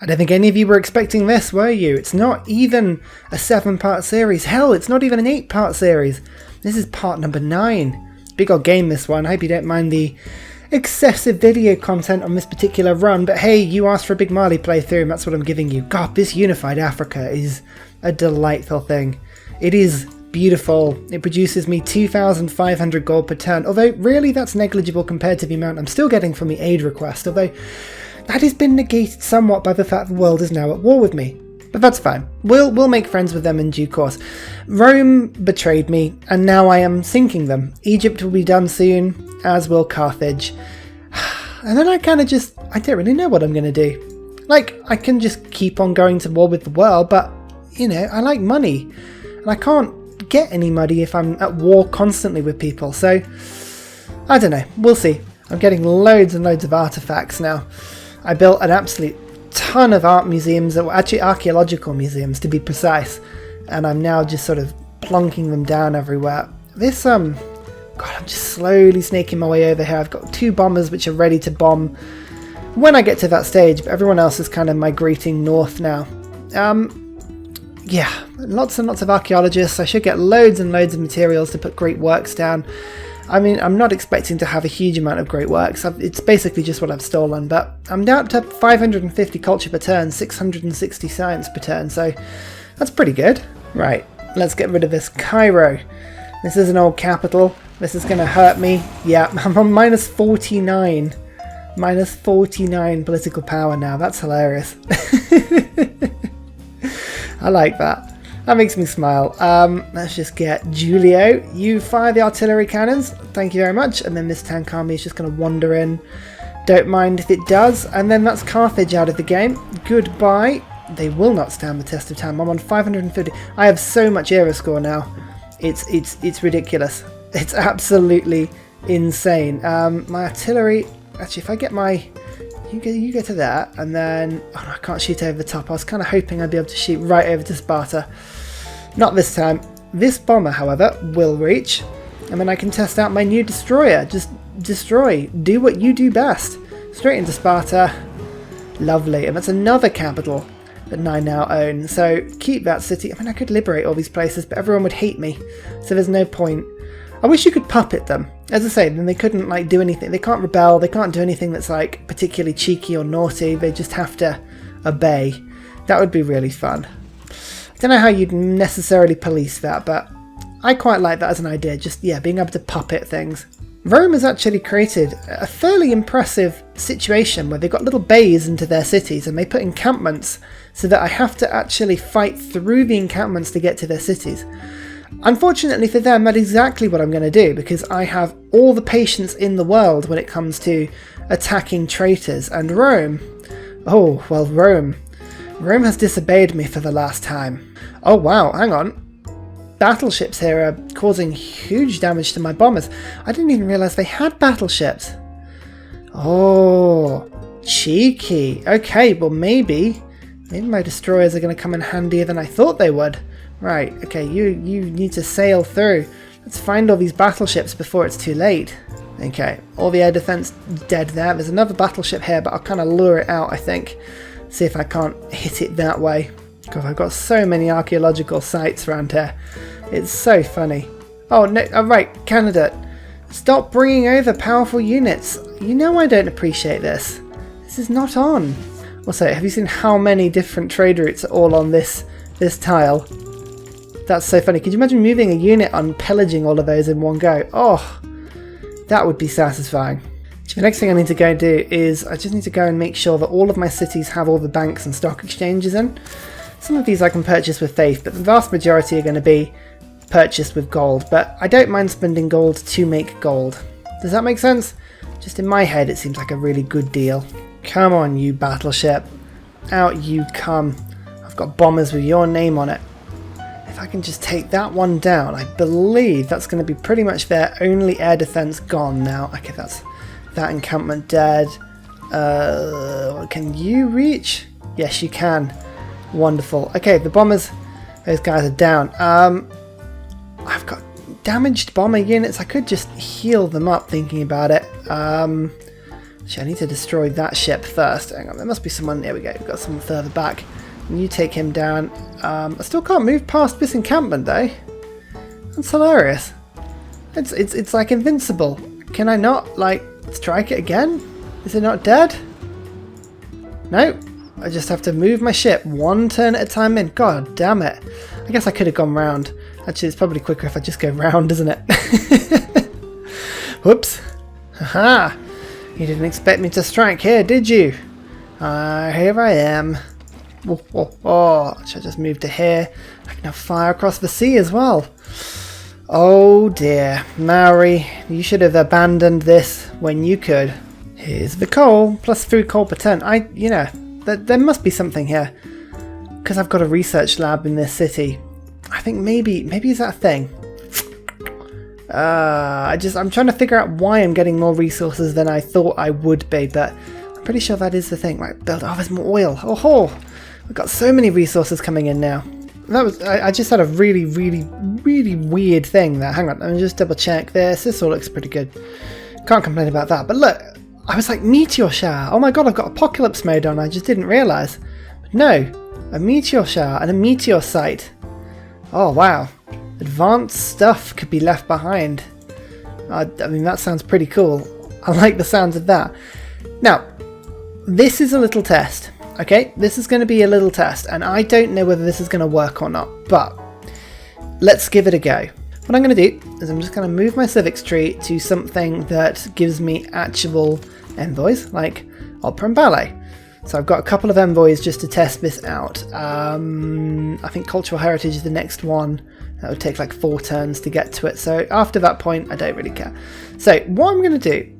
I don't think any of you were expecting this, were you? It's not even a 7-part series. Hell, it's not even an 8-part series. This is part number 9. Big old game, this one. I hope you don't mind the excessive video content on this particular run, but hey, you asked for a Big Marley playthrough and that's what I'm giving you. God, this unified Africa is a delightful thing. It is beautiful. It produces me 2,500 gold per turn, although really that's negligible compared to the amount I'm still getting from the aid request, although that has been negated somewhat by the fact the world is now at war with me. But that's fine. We'll make friends with them in due course. Rome betrayed me, and now I am sinking them. Egypt will be done soon, as will Carthage. And then I don't really know what I'm going to do. Like, I can just keep on going to war with the world, but, you know, I like money. And I can't get any money if I'm at war constantly with people. So, I don't know. We'll see. I'm getting loads and loads of artifacts now. I built an absolute ton of art museums, or actually archaeological museums to be precise, and I'm now just sort of plonking them down everywhere. This God, I'm just slowly snaking my way over here. I've got 2 bombers which are ready to bomb when I get to that stage, but everyone else is kind of migrating north now. Yeah, lots and lots of archaeologists. I should get loads and loads of materials to put great works down. I mean, I'm not expecting to have a huge amount of great works. It's basically just what I've stolen, but I'm down to 550 culture per turn, 660 science per turn, so that's pretty good. Right, let's get rid of this Cairo. This is an old capital. This is going to hurt me. Yeah, I'm on minus 49. Minus 49 political power now. That's hilarious. I like that. That makes me smile. Let's just get Giulio. You fire the artillery cannons. Thank you very much. And then this tank army is just going to wander in. Don't mind if it does. And then that's Carthage out of the game. Goodbye. They will not stand the test of time. I'm on 550. I have so much era score now. It's ridiculous. It's absolutely insane. My artillery. Actually, if I get my... You go to that, and then... Oh, no, I can't shoot over the top. I was kind of hoping I'd be able to shoot right over to Sparta. Not this time. This bomber, however, will reach, and then I can test out my new destroyer. Just destroy. Do what you do best. Straight into Sparta. Lovely. And that's another capital that I now own. So keep that city. I mean, I could liberate all these places, but everyone would hate me. So there's no point. I wish you could puppet them. As I say, then they couldn't like do anything. They can't rebel. They can't do anything that's like particularly cheeky or naughty. They just have to obey. That would be really fun. I don't know how you'd necessarily police that, but I quite like that as an idea. Just, yeah, being able to puppet things. Rome has actually created a fairly impressive situation where they've got little bays into their cities and they put encampments so that I have to actually fight through the encampments to get to their cities. Unfortunately for them, that's exactly what I'm going to do, because I have all the patience in the world when it comes to attacking traitors. And Rome... Oh, well, Rome has disobeyed me for the last time. Oh, wow, hang on. Battleships here are causing huge damage to my bombers. I didn't even realise they had battleships. Oh, cheeky. Okay, well, maybe my destroyers are going to come in handier than I thought they would. Right, okay, you need to sail through. Let's find all these battleships before it's too late. Okay, all the air defense dead there. There's another battleship here, but I'll kind of lure it out, I think. See if I can't hit it that way. God, I've got so many archaeological sites around here. It's so funny. Oh, no, right, candidate. Stop bringing over powerful units. You know I don't appreciate this. This is not on. Also, have you seen how many different trade routes are all on this tile? That's so funny. Could you imagine moving a unit on pillaging all of those in one go? Oh, that would be satisfying. The next thing I need to go do is I just need to go and make sure that all of my cities have all the banks and stock exchanges in. Some of these I can purchase with faith, but the vast majority are going to be purchased with gold. But I don't mind spending gold to make gold. Does that make sense? Just in my head, it seems like a really good deal. Come on, you battleship. Out you come. I've got bombers with your name on it. If I can just take that one down, I believe that's going to be pretty much their only air defense gone now. Okay, that's that encampment dead. Can you reach? Yes, you can. Wonderful. Okay, the bombers, those guys are down. I've got damaged bomber units. I could just heal them up thinking about it. Actually, I need to destroy that ship first. Hang on, there must be someone. There we go. We've got someone further back. And you take him down. I still can't move past this encampment though. That's hilarious. It's like invincible. Can I not like strike it again? Is it not dead? No. I just have to move my ship one turn at a time in. God damn it. I guess I could have gone round. Actually, it's probably quicker if I just go round, isn't it? Whoops. Haha. You didn't expect me to strike here, did you? Here I am. Should I just move to here? I can now fire across the sea as well. Oh dear. Maori, you should have abandoned this when you could. Here's the coal, plus 3 coal per ton. There must be something here. Because I've got a research lab in this city. I think maybe it's that thing. I'm trying to figure out why I'm getting more resources than I thought I would be, but I'm pretty sure that is the thing. Right, build. Oh, there's more oil. Oh, I've got so many resources coming in now. I just had a really weird thing there. Hang on, let me just double check this. This all looks pretty good. Can't complain about that. But look, I was like, meteor shower. Oh my god, I've got apocalypse mode on. I just didn't realise. But no, a meteor shower and a meteor site. Oh wow. Advanced stuff could be left behind. I mean, that sounds pretty cool. I like the sounds of that. Now, this is a little test. Okay, this is going to be a little test, and I don't know whether this is going to work or not, but let's give it a go. What I'm going to do is I'm just going to move my civics tree to something that gives me actual envoys, like opera and ballet. So I've got a couple of envoys just to test this out. I think cultural heritage is the next one. That would take like 4 turns to get to it, so after that point I don't really care. So what I'm going to do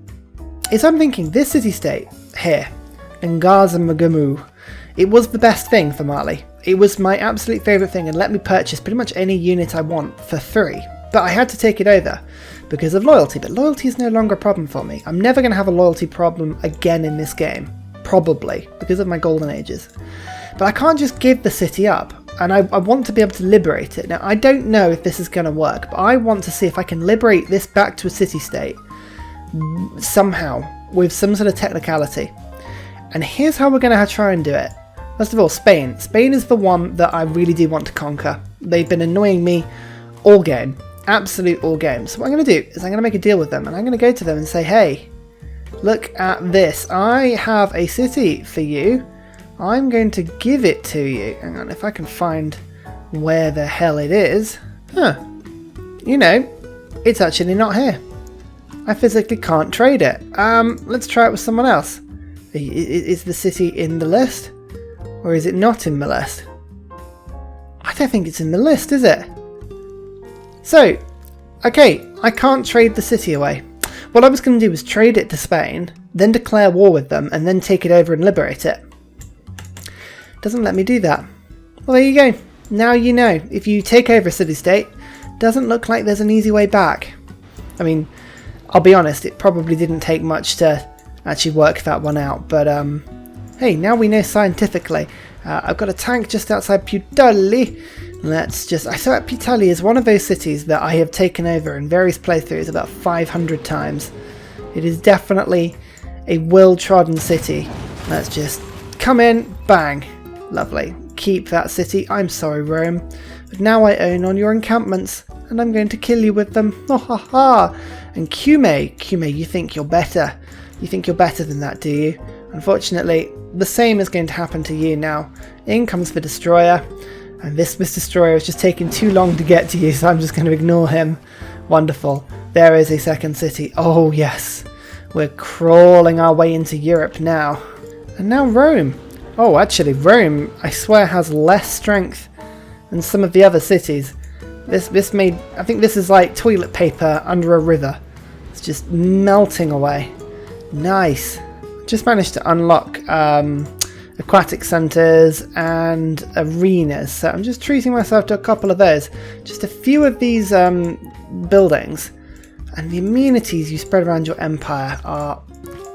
is I'm thinking this city-state here, Ngaza Magamu, it was the best thing for Mali. It was my absolute favourite thing and let me purchase pretty much any unit I want for free. But I had to take it over because of loyalty, but loyalty is no longer a problem for me. I'm never going to have a loyalty problem again in this game, probably, because of my golden ages. But I can't just give the city up, and I want to be able to liberate it. Now, I don't know if this is going to work, but I want to see if I can liberate this back to a city-state somehow, with some sort of technicality. And here's how we're going to try and do it. First of all, Spain. Spain is the one that I really do want to conquer. They've been annoying me all game. Absolute all game. So what I'm going to do is I'm going to make a deal with them, and I'm going to go to them and say, hey, look at this. I have a city for you. I'm going to give it to you. Hang on, if I can find where the hell it is. Huh. You know, it's actually not here. I physically can't trade it. Let's try it with someone else. Is the city in the list? Or is it not in the list? I don't think it's in the list, is it? So, okay, I can't trade the city away. What I was going to do was trade it to Spain, then declare war with them, and then take it over and liberate it. Doesn't let me do that. Well, there you go. Now you know. If you take over a city-state, doesn't look like there's an easy way back. I mean, I'll be honest, it probably didn't take much to actually work that one out, but hey, now we know scientifically. I've got a tank just outside Putelli. Let's just... I thought Putelli is one of those cities that I have taken over in various playthroughs about 500 times. It is definitely a well-trodden city. Let's just come in, bang. Lovely. Keep that city. I'm sorry, Rome. But now I own all your encampments, and I'm going to kill you with them. Oh, ha, ha. And Cume, you think you're better. You think you're better than that, do you? Unfortunately, the same is going to happen to you now. In comes the destroyer, and this destroyer is just taking too long to get to you, so I'm just going to ignore him. Wonderful. There is a second city. Oh yes, we're crawling our way into Europe now. And now Rome. Oh, actually, Rome, I swear, has less strength than some of the other cities. This made... I think this is like toilet paper under a river. It's just melting away. Nice. Just managed to unlock aquatic centres and arenas, so I'm just treating myself to a couple of those. Just a few of these buildings, and the amenities you spread around your empire are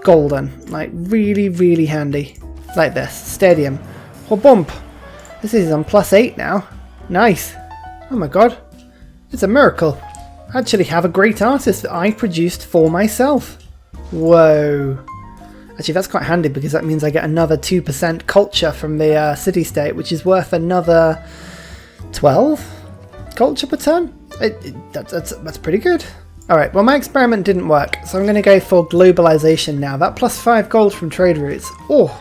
golden, like really handy. Like this stadium. Oh, bump! This is on +8 now. Nice. Oh my god, it's a miracle. I actually have a great artist that I produced for myself. Whoa. Actually, that's quite handy because that means I get another 2% culture from the city-state, which is worth another 12 culture per turn. That's pretty good. Alright, well my experiment didn't work, so I'm going to go for globalization now. That plus 5 gold from trade routes. Oh,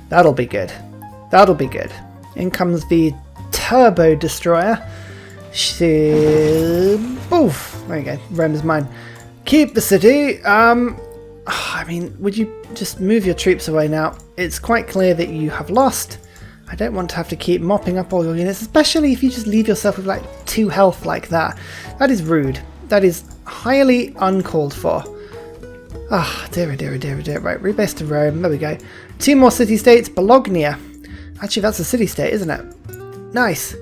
that'll be good. That'll be good. In comes the Turbo Destroyer. Oof, there you go. Rome is mine. Keep the city. I mean, would you just move your troops away now? It's quite clear that you have lost. I don't want to have to keep mopping up all your units, especially if you just leave yourself with like 2 health like that. That is rude. That is highly uncalled for. Ah, dear, dear, dear, dear. Right, rebase to Rome. There we go. 2 more city-states. Bologna. Actually, that's a city-state, isn't it? Nice.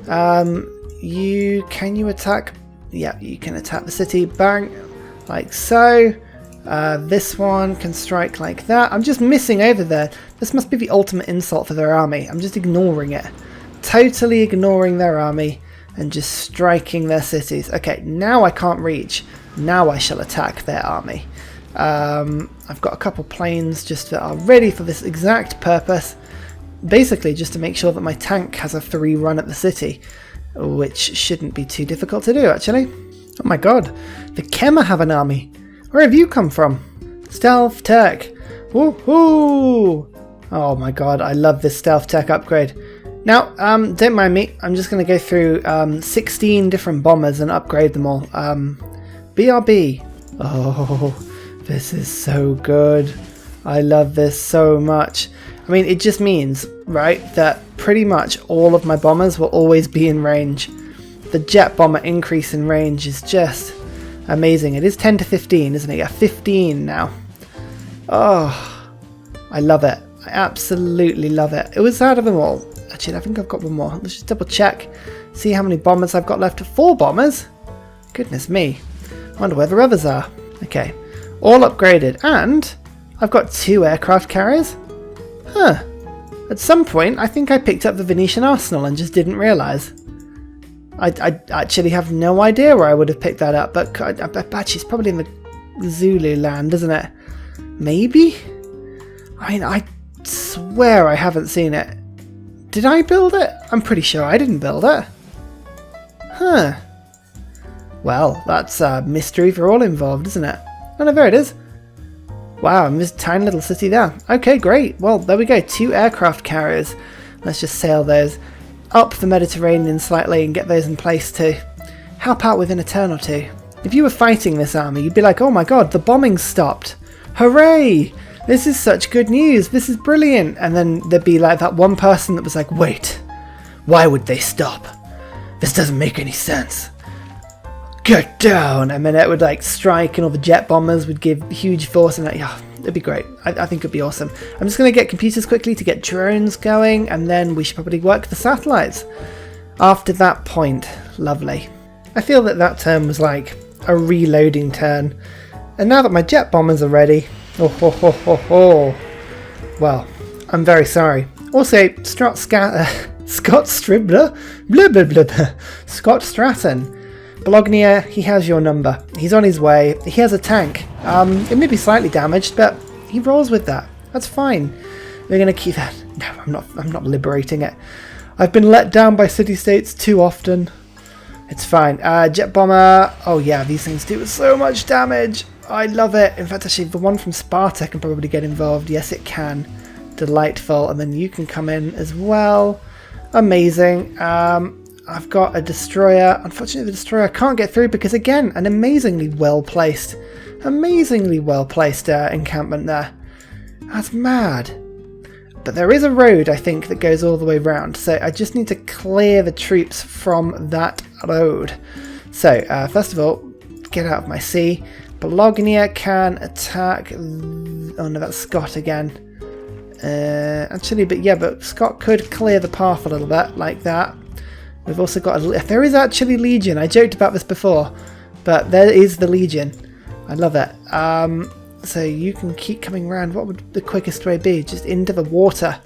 Can you attack? Yeah, you can attack the city. Bang. Like so. This one can strike like that. I'm just missing over there. This must be the ultimate insult for their army. I'm just ignoring it. Totally ignoring their army and just striking their cities. Okay, now I can't reach. Now I shall attack their army. I've got a couple planes just that are ready for this exact purpose. Basically just to make sure that my tank has a 3 run at the city, which shouldn't be too difficult to do actually. Oh my god, the Kemmer have an army. Where have you come from? Stealth Tech. Woohoo! Oh my god, I love this Stealth Tech upgrade. Now, don't mind me, I'm just going to go through 16 different bombers and upgrade them all. BRB. Oh, this is so good. I love this so much. I mean, it just means, right, that pretty much all of my bombers will always be in range. The jet bomber increase in range is just amazing. It is 10 to 15, isn't it? Yeah, 15 now. Oh, I love it. I absolutely love it. It was out of them all. Actually, I think I've got one more. Let's just double check. See how many bombers I've got left. 4 bombers? Goodness me. I wonder where the others are. Okay. All upgraded. And I've got 2 aircraft carriers. Huh. At some point, I think I picked up the Venetian arsenal and just didn't realise. I actually have no idea where I would have picked that up, but I bet it's probably in the Zulu land, isn't it? Maybe? I mean, I swear I haven't seen it. Did I build it? I'm pretty sure I didn't build it. Huh. Well, that's a mystery for all involved, isn't it? Oh no, there it is. Wow, this tiny little city there. Okay, great. Well, there we go. 2 aircraft carriers. Let's just sail those up the Mediterranean slightly and get those in place to help out within a turn or 2. If you were fighting this army, you'd be like, oh my god, the bombing's stopped. Hooray! This is such good news. This is brilliant. And then there'd be like that one person that was like, wait, why would they stop? This doesn't make any sense. Get down! And then it would like strike and all the jet bombers would give huge force and yeah, it'd be great. I think it'd be awesome. I'm just going to get computers quickly to get drones going and then we should probably work the satellites. After that point, lovely. I feel that that turn was like a reloading turn. And now that my jet bombers are ready, oh. Well, I'm very sorry. Also, Scott Stribler, blah blah blah, Scott Stratton. Bologna, he has your number. He's on his way. He has a tank. It may be slightly damaged, but he rolls with that. That's fine. We're going to keep that. No, I'm not liberating it. I've been let down by city-states too often. It's fine. Jet bomber. Oh yeah, these things do so much damage. I love it. In fact, actually, the one from Sparta can probably get involved. Yes, it can. Delightful. And then you can come in as well. Amazing. I've got a destroyer. Unfortunately, the destroyer can't get through because, again, an amazingly well-placed encampment there. That's mad. But there is a road, I think, that goes all the way round. So I just need to clear the troops from that road. So, first of all, get out of my sea. Bologna can attack... Oh no, that's Scott again. Actually, but Scott could clear the path a little bit, like that. We've also got there is actually Legion. I joked about this before, but there is the Legion. I love it. So you can keep coming around. What would the quickest way be? Just into the water.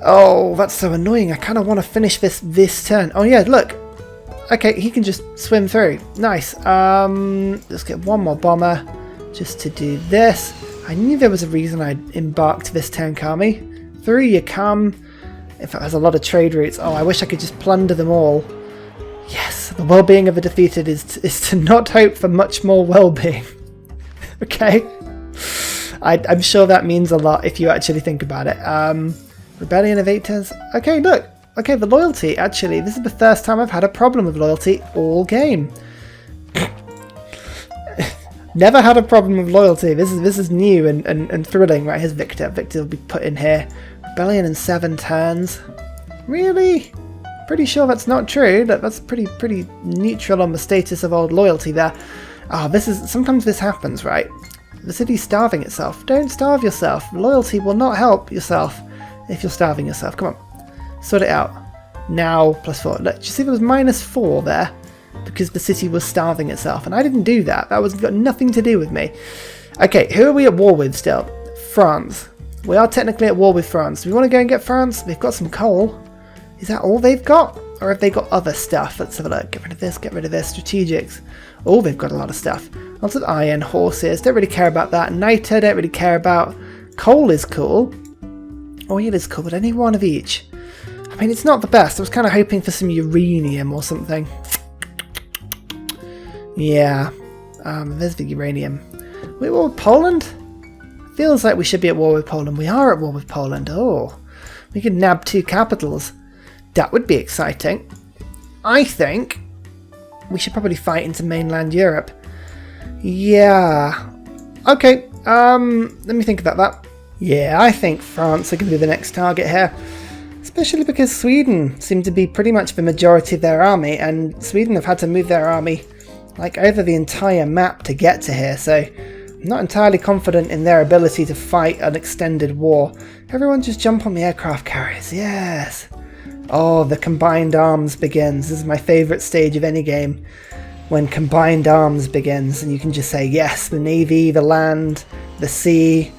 Oh, that's so annoying. I kind of want to finish this turn. Oh yeah, look. Okay, he can just swim through. Nice. Let's get one more bomber just to do this. I knew there was a reason I embarked this tank army. Through you come. In fact, there's a lot of trade routes. Oh, I wish I could just plunder them all. Yes, the well-being of the defeated is to not hope for much more well-being. Okay? I'm sure that means a lot if you actually think about it. Rebellion of 8 turns. Okay, look. Okay, the loyalty. Actually, this is the first time I've had a problem with loyalty all game. Never had a problem with loyalty. This is new and thrilling. Right, here's Victor. Victor will be put in here. Rebellion in 7 turns. Really? Pretty sure that's not true. That's pretty neutral on the status of old loyalty there. Oh, sometimes this happens, right? The city's starving itself. Don't starve yourself. Loyalty will not help yourself if you're starving yourself. Come on. Sort it out. Now, +4. Look, do you see there was -4 there? Because the city was starving itself. And I didn't do that. That got nothing to do with me. Okay, who are we at war with still? France. We are technically at war with France. Do we want to go and get France? They've got some coal. Is that all they've got? Or have they got other stuff? Let's have a look. Get rid of this, get rid of this. Strategics. Oh, they've got a lot of stuff. Lots of iron, horses. Don't really care about that. Niter, don't really care about. Coal is cool. Oil is cool, but any one of each. I mean, it's not the best. I was kind of hoping for some uranium or something. Yeah. There's the uranium. We at war with Poland? Feels like we should be at war with Poland. We are at war with Poland. Oh. We could nab 2 capitals. That would be exciting. I think we should probably fight into mainland Europe. Yeah. Okay. Let me think about that. Yeah, I think France are going to be the next target here. Especially because Sweden seem to be pretty much the majority of their army, and Sweden have had to move their army like over the entire map to get to here, so I'm not entirely confident in their ability to fight an extended war. Everyone just jump on the aircraft carriers, yes! Oh, the combined arms begins. This is my favourite stage of any game. When combined arms begins and you can just say yes, the navy, the land, the sea,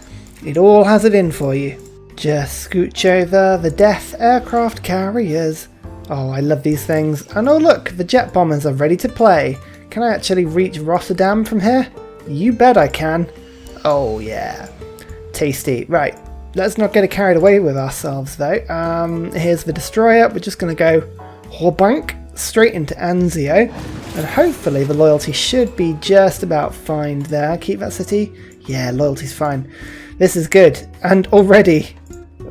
it all has it in for you. Just scooch over the death aircraft carriers. Oh, I love these things. And oh look, the jet bombers are ready to play. Can I actually reach Rotterdam from here? You bet I can. Oh yeah. Tasty. Right. Let's not get carried away with ourselves though. Here's the destroyer. We're just going to go Horbank straight into Anzio. And hopefully the loyalty should be just about fine there. Keep that city. Yeah, loyalty's fine. This is good. And already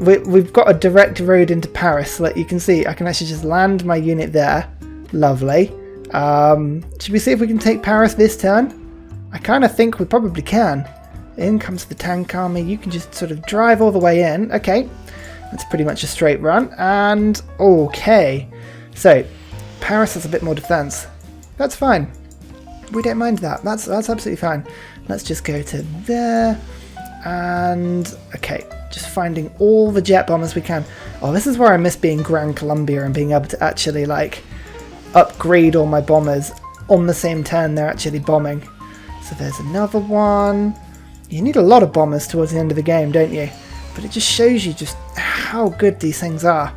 we've got a direct road into Paris. Like you can see, I can actually just land my unit there. Lovely. Should we see if we can take Paris this turn? I kind of think we probably can. In comes the tank army. You can just sort of drive all the way in. Okay, that's pretty much a straight run. And okay, so Paris has a bit more defense. That's fine. We don't mind that. That's absolutely fine. Let's just go to there. And okay, just finding all the jet bombers we can. Oh, this is where I miss being Grand Columbia and being able to actually like upgrade all my bombers on the same turn they're actually bombing. So there's another one. You need a lot of bombers towards the end of the game, don't you? But it just shows you just how good these things are.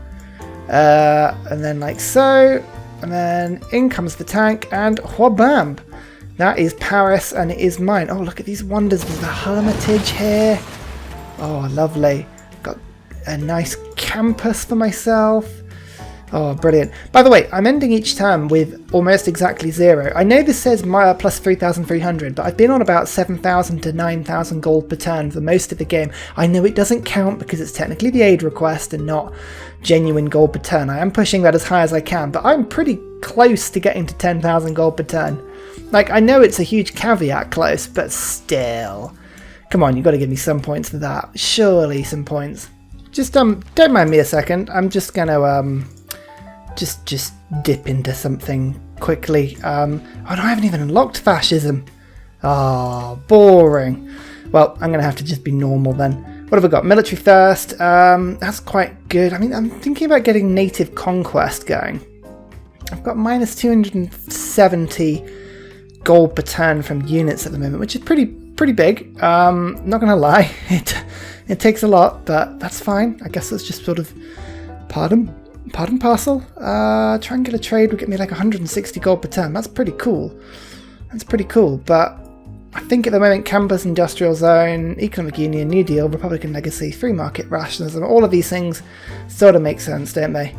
And then like so, and then in comes the tank, and whabam! That is Paris, and it is mine. Oh, look at these wonders. There's the Hermitage here. Oh, lovely. Got a nice campus for myself. Oh, brilliant. By the way, I'm ending each term with almost exactly 0. I know this says plus 3,300, but I've been on about 7,000 to 9,000 gold per turn for most of the game. I know it doesn't count because it's technically the aid request and not genuine gold per turn. I am pushing that as high as I can, but I'm pretty close to getting to 10,000 gold per turn. Like, I know it's a huge caveat close, but still. Come on, you've got to give me some points for that. Surely some points. Just, don't mind me a second. I'm just gonna, just dip into something quickly. Oh no, I haven't even unlocked fascism. Oh, boring. Well, I'm gonna have to just be normal then. What have I got? Military first. That's quite good. I mean, I'm thinking about getting native conquest going. I've got minus 270 gold per turn from units at the moment, which is pretty big. Not gonna lie, it takes a lot, but that's fine. I guess that's just sort of part and parcel. Triangular trade will get me like 160 gold per turn. That's pretty cool. But I think at the moment Campus Industrial Zone, Economic Union, New Deal, Republican Legacy, Free Market Rationalism, all of these things sort of make sense, don't they?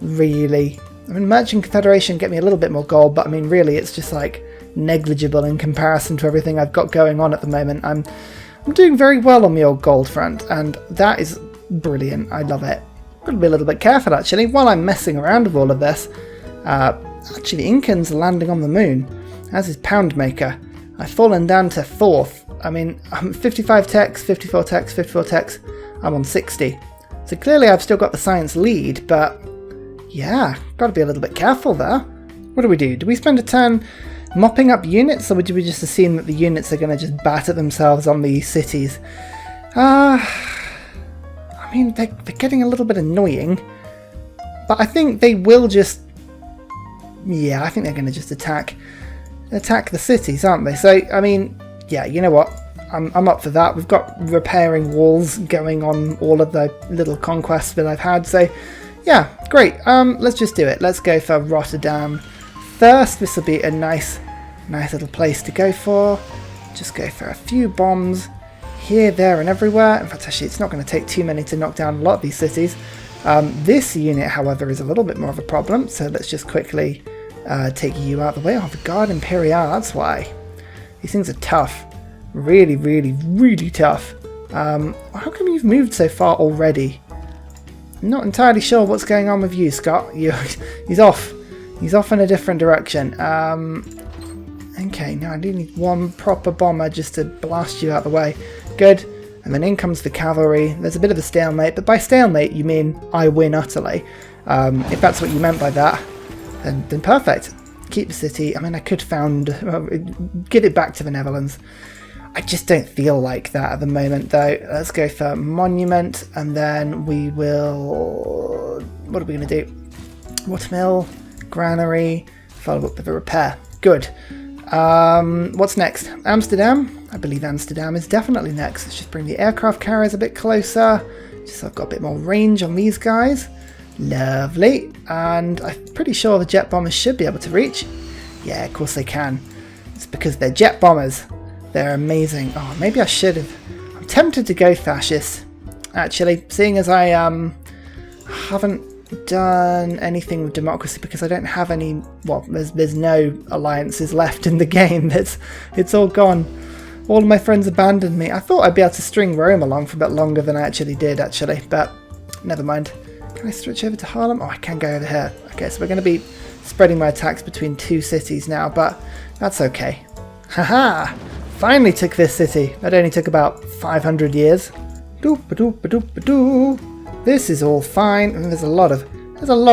Really. I mean, Merchant Confederation get me a little bit more gold, but I mean, really, it's just like negligible in comparison to everything I've got going on at the moment. I'm doing very well on the old gold front, and that is brilliant. I love it. I've got to be a little bit careful, actually, while I'm messing around with all of this. Actually, Incans are landing on the moon, as is Poundmaker. I've fallen down to 4th. I mean, I'm 55 techs, 54 techs, 54 techs. I'm on 60. So clearly I've still got the science lead, but yeah, got to be a little bit careful there. What do? Do we spend a turn mopping up units, or do we just assume that the units are going to just batter themselves on the cities? I mean, they're getting a little bit annoying, but I think they will just... Yeah, I think they're going to just attack the cities, aren't they? So, I mean, yeah, you know what? I'm up for that. We've got repairing walls going on all of the little conquests that I've had. So, yeah, great. Let's just do it. Let's go for Rotterdam first. This will be a nice little place to go for. Just go for a few bombs here, there, and everywhere. In fact, actually, it's not going to take too many to knock down a lot of these cities. This unit, however, is a little bit more of a problem. So let's just quickly... take you out of the way. Oh, the Guard Imperial, that's why. These things are tough. Really, really, really tough. How come you've moved so far already? I'm not entirely sure what's going on with you, Scott. He's off. He's off in a different direction. Okay, now I do need one proper bomber just to blast you out of the way. Good. And then in comes the cavalry. There's a bit of a stalemate, but by stalemate you mean I win utterly. If that's what you meant by that. Then perfect. Keep the city. I mean, I could give it back to the Netherlands. I just don't feel like that at the moment, though. Let's go for Monument, and then we will... What are we going to do? Watermill, Granary, follow up with a repair. Good. What's next? Amsterdam? I believe Amsterdam is definitely next. Let's just bring the aircraft carriers a bit closer, just so I've got a bit more range on these guys. Lovely, and I'm pretty sure the jet bombers should be able to reach. Yeah, of course they can. It's because they're jet bombers. They're amazing. Oh, maybe I should have. I'm tempted to go fascist, actually, seeing as I haven't done anything with democracy because I don't have any. Well, there's no alliances left in the game. It's all gone. All of my friends abandoned me. I thought I'd be able to string Rome along for a bit longer than I actually did, but never mind. Can I switch over to Harlem? Oh, I can go over here. Okay, so we're going to be spreading my attacks between two cities now, but that's okay. Haha! Finally took this city. That only took about 500 years. Doop-a-doop-a-doop-a-doo. This is all fine. And there's a lot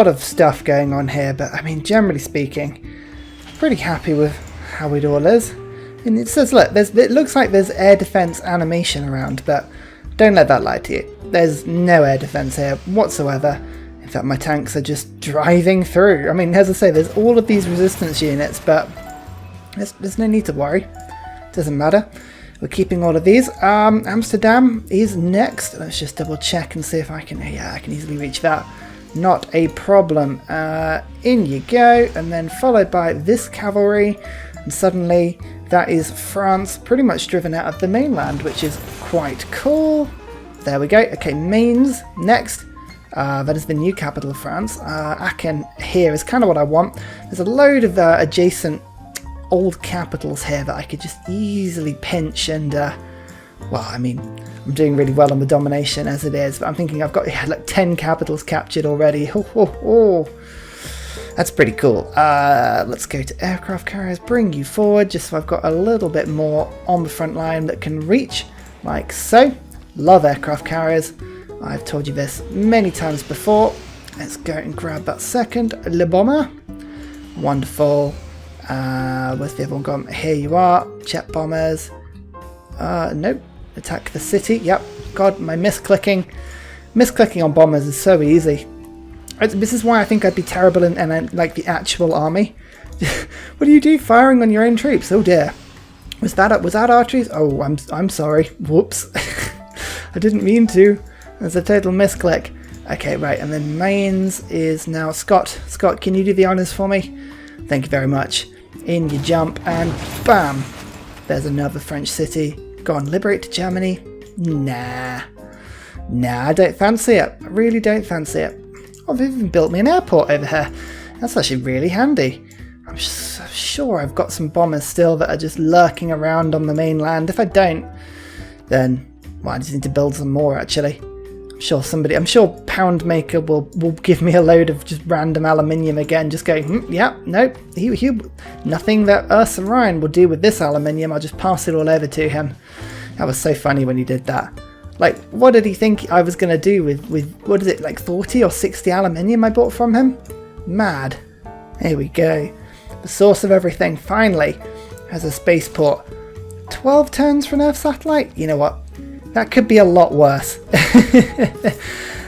of stuff going on here, but I mean, generally speaking, pretty happy with how it all is. And it says, look, it looks like there's air defense animation around, but don't let that lie to you. There's no air defense here whatsoever. In fact, my tanks are just driving through. I mean, as I say, there's all of these resistance units, but there's no need to worry. Doesn't matter. We're keeping all of these. Amsterdam is next. Let's just double check and see if I can... Yeah, I can easily reach that. Not a problem. In you go. And then followed by this cavalry. And suddenly that is France pretty much driven out of the mainland, which is quite cool. There we go. Okay, Mainz next. That is the new capital of France. Aachen here is kind of what I want. There's a load of adjacent old capitals here that I could just easily pinch and, well, I mean, I'm doing really well on the domination as it is, but I'm thinking I've got like 10 capitals captured already. Oh. That's pretty cool. Let's go to aircraft carriers, bring you forward, just so I've got a little bit more on the front line that can reach, like so. Love aircraft carriers. I've told you this many times before. Let's go and grab that second Le Bomber. Wonderful. Where's the other one gone? Here you are. Jet bombers. Nope. Attack the city. Yep. God, my misclicking. Misclicking on bombers is so easy. This is why I think I'd be terrible in like the actual army. What do you do firing on your own troops? Oh dear. Was that archery? Oh, I'm sorry. Whoops. I didn't mean to. There's a total misclick. Okay, right, and then Mainz is now Scott. Scott, can you do the honours for me? Thank you very much. In you jump, and bam! There's another French city. Go on, liberate Germany. Nah, I don't fancy it. I really don't fancy it. Oh, they've even built me an airport over here. That's actually really handy. I'm sure I've got some bombers still that are just lurking around on the mainland. If I don't, then, well, I just need to build some more, actually. I'm sure Poundmaker will give me a load of just random aluminium again, just going, yeah, nope, nothing that Ursa Ryan will do with this aluminium, I'll just pass it all over to him. That was so funny when he did that. Like, what did he think I was going to do with, what is it, like 40 or 60 aluminium I bought from him? Mad. Here we go. The source of everything finally has a spaceport. 12 turns for an Earth satellite? You know what? That could be a lot worse.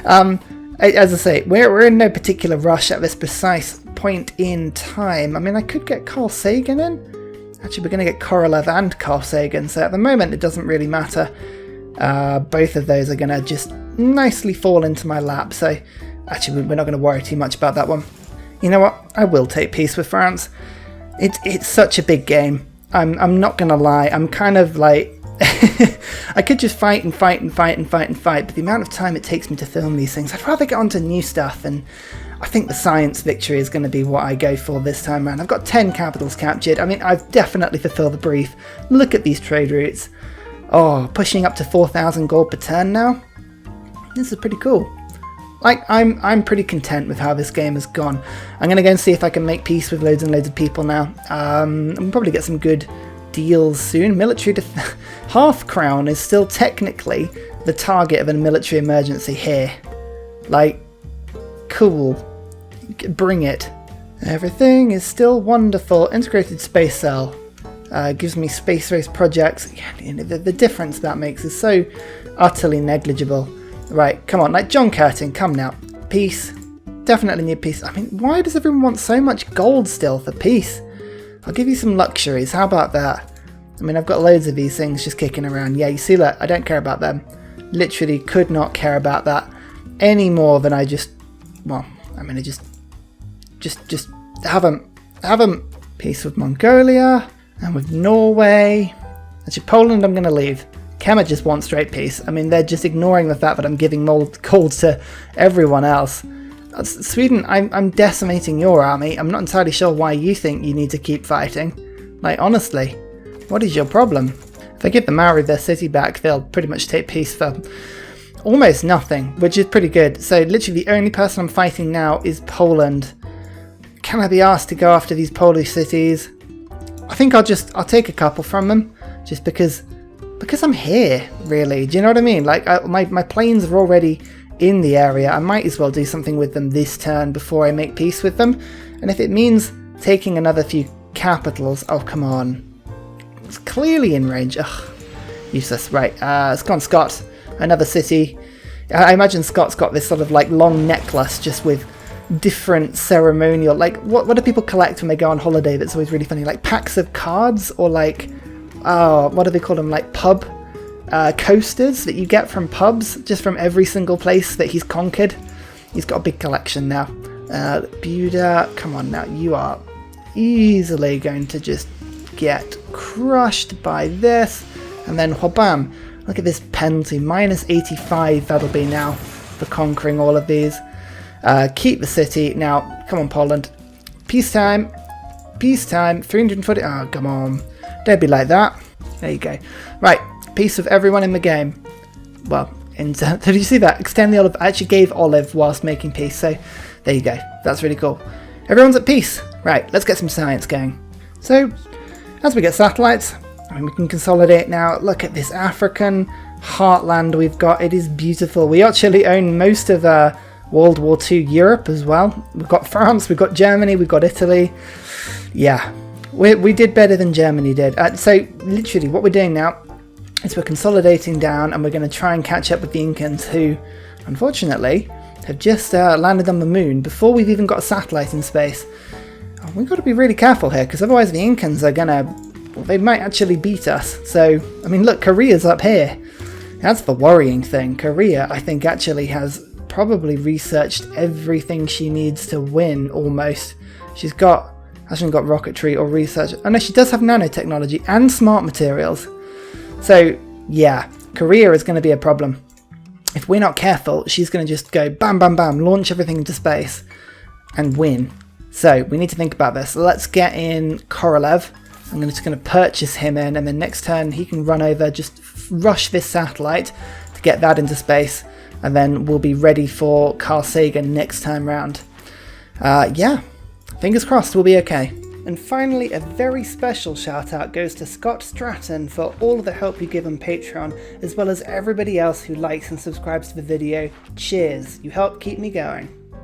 As I say, we're in no particular rush at this precise point in time. I mean, I could get Carl Sagan in. Actually, we're going to get Korolev and Carl Sagan, so at the moment it doesn't really matter. Both of those are going to just nicely fall into my lap, so actually we're not going to worry too much about that one. You know what? I will take peace with France. It's such a big game. I'm not going to lie. I'm kind of like... I could just fight, but the amount of time it takes me to film these things, I'd rather get onto new stuff, and I think the science victory is going to be what I go for this time around. I've got 10 capitals captured. I mean, I've definitely fulfilled the brief. Look at these trade routes. Oh, pushing up to 4,000 gold per turn now. This is pretty cool. Like, I'm pretty content with how this game has gone. I'm going to go and see if I can make peace with loads and loads of people now. I'll probably get some good deals soon. Military Half Crown is still technically the target of a military emergency here. Like, cool. Bring it. Everything is still wonderful. Integrated space cell gives me space race projects. Yeah, the difference that makes is so utterly negligible. Right, come on, like John Curtin, come now. Peace. Definitely need peace. I mean, why does everyone want so much gold still for peace? I'll give you some luxuries. How about that? I mean, I've got loads of these things just kicking around. Yeah, you see, look, I don't care about them. Literally could not care about that any more than I just... Well, I'm going to just have them. Peace with Mongolia and with Norway. Actually, Poland I'm going to leave. Kema just wants straight peace. I mean, they're just ignoring the fact that I'm giving gold to everyone else. Sweden, I'm decimating your army. I'm not entirely sure why you think you need to keep fighting. Like, honestly, what is your problem? If I give the Maori their city back, they'll pretty much take peace for almost nothing, which is pretty good. So literally the only person I'm fighting now is Poland. Can I be asked to go after these Polish cities? I think I'll take a couple from them, just because I'm here, really. Do you know what I mean? Like, my planes are already in the area. I might as well do something with them this turn before I make peace with them. And if it means taking another few capitals, oh, come on. It's clearly in range. Ugh, useless. Right, it's gone Scott. Another city. I imagine Scott's got this sort of like long necklace just with different ceremonial, like, what do people collect when they go on holiday that's always really funny? Like packs of cards, or like, what do they call them? Like pub coasters that you get from pubs, just from every single place that he's conquered. He's got a big collection now. Buda, come on now, you are easily going to just get crushed by this. And then whabam, look at this penalty, minus 85 that'll be now for conquering all of these. Keep the city. Now, come on, Poland. Peacetime. Peacetime. 340. Oh, come on. Don't be like that. There you go. Right. Peace with everyone in the game. Well, did you see that? Extend the olive. I actually gave olive whilst making peace. So, there you go. That's really cool. Everyone's at peace. Right. Let's get some science going. So, as we get satellites, I mean, we can consolidate now. Look at this African heartland we've got. It is beautiful. We actually own most of World War II Europe as well. We've got France, we've got Germany, we've got Italy. Yeah, we did better than Germany did. So literally what we're doing now is we're consolidating down, and we're going to try and catch up with the Incans, who unfortunately have just landed on the moon before we've even got a satellite in space. Oh, we've got to be really careful here, because otherwise the Incans are going to, well, they might actually beat us. So, I mean, look, Korea's up here. That's the worrying thing. Korea, I think, actually has probably researched everything she needs to win, almost. She's got Hasn't got rocketry or research. Oh no, she does have nanotechnology and smart materials. So yeah, Korea is going to be a problem. If we're not careful, she's going to just go bam, bam, bam, launch everything into space and win. So we need to think about this. Let's get in Korolev. I'm just going to purchase him in, and then next turn he can run over, just rush this satellite to get that into space, and then we'll be ready for Carl Sagan next time round. Yeah, fingers crossed we'll be okay. And finally, a very special shout out goes to Scott Stratton for all of the help you give on Patreon, as well as everybody else who likes and subscribes to the video. Cheers, you help keep me going.